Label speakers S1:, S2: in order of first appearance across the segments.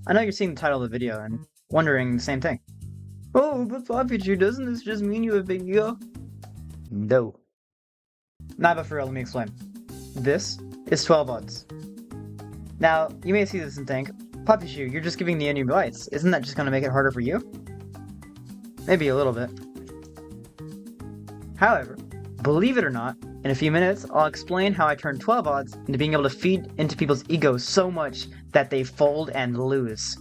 S1: I know you're seeing the title of the video and wondering the same thing. Oh, but Poppychu, doesn't this just mean you have a big ego? No. Nah, but for real, let me explain. This is 12 odds. Now, you may see this and think, Poppychu, you're just giving the enemy bites. Isn't that just gonna make it harder for you? Maybe a little bit. However, believe it or not, in a few minutes, I'll explain how I turn 12 odds into being able to feed into people's egos so much that they fold and lose.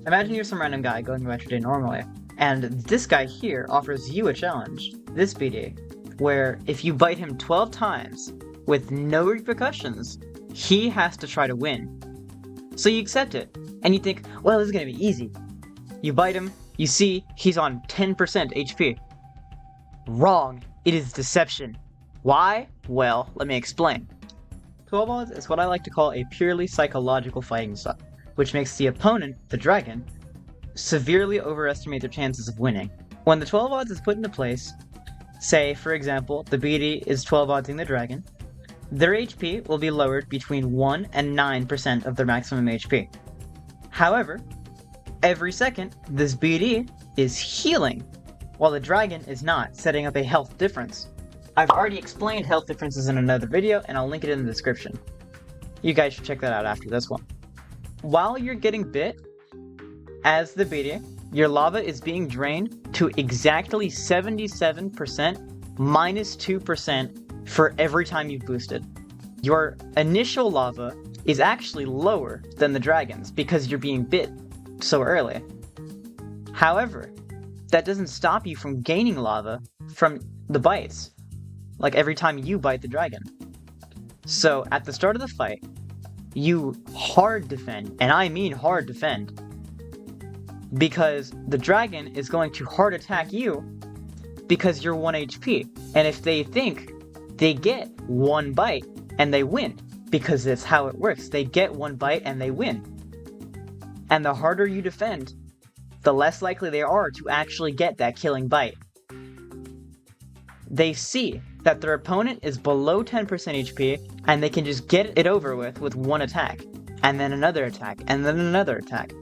S1: Imagine you're some random guy going about your day normally, and this guy here offers you a challenge, this BD, where if you bite him 12 times with no repercussions, he has to try to win. So you accept it, and you think, well, this is gonna be easy. You bite him, you see he's on 10% HP. Wrong, it is deception. Why? Well, let me explain. 12 odds is what I like to call a purely psychological fighting style, which makes the opponent, the dragon, severely overestimate their chances of winning. When the 12 odds is put into place, say, for example, the BD is 12 oddsing the dragon, their HP will be lowered between 1 and 9% of their maximum HP. However, every second, this BD is healing, while the dragon is not, setting up a health difference. I've already explained health differences in another video, and I'll link it in the description. You guys should check that out after this one. While you're getting bit, as the BD, your lava is being drained to exactly 77% minus 2% for every time you've boosted. Your initial lava is actually lower than the dragon's because you're being bit so early. However, that doesn't stop you from gaining lava from the bites, like every time you bite the dragon. So at the start of the fight, you hard defend, and I mean hard defend, because the dragon is going to hard attack you because you're 1 HP, and if they think they get 1 bite and they win, because that's how it works, they get 1 bite and they win. And the harder you defend, the less likely they are to actually get that killing bite. They see that their opponent is below 10% HP, and they can just get it over with 1 attack, and then another attack, and then another attack.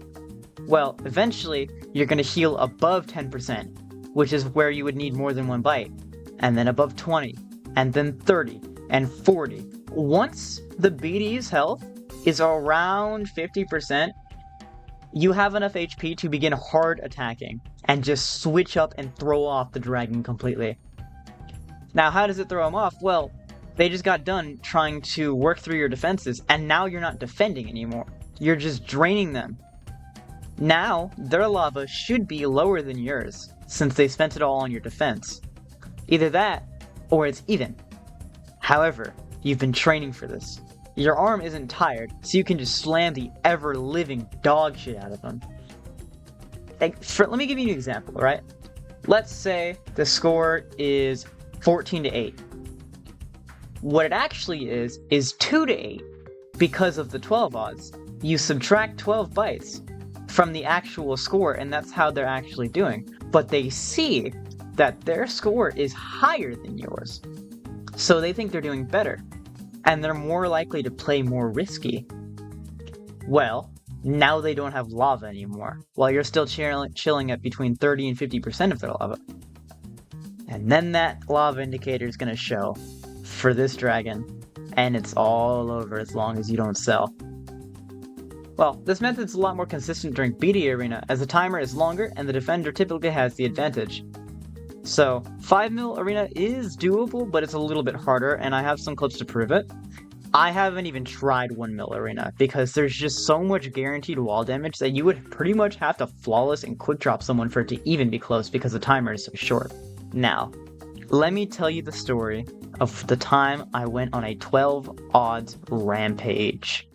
S1: Well, eventually, you're going to heal above 10%, which is where you would need more than 1 bite, and then above 20, and then 30, and 40. Once the BD's health is around 50%, you have enough HP to begin hard attacking, and just switch up and throw off the dragon completely. Now, how does it throw them off? Well, they just got done trying to work through your defenses, and now you're not defending anymore. You're just draining them. Now, their lava should be lower than yours, since they spent it all on your defense. Either that, or it's even. However, you've been training for this. Your arm isn't tired, so you can just slam the ever-living dog shit out of them. Let me give you an example, right? Let's say the score is 14-8. What it actually is 2-8 because of the 12 odds. You subtract 12 bites from the actual score, and that's how they're actually doing. But they see that their score is higher than yours, so they think they're doing better, and they're more likely to play more risky. Well, now they don't have lava anymore, while you're still chilling at between 30 and 50% of their lava. And then that lava indicator is going to show for this dragon, and it's all over as long as you don't sell. Well, this method's a lot more consistent during BD Arena, as the timer is longer and the defender typically has the advantage. So, 5 mil Arena is doable, but it's a little bit harder, and I have some clips to prove it. I haven't even tried 1 mil Arena, because there's just so much guaranteed wall damage that you would pretty much have to flawless and quick drop someone for it to even be close, because the timer is so short. Now, let me tell you the story of the time I went on a 12 odds rampage.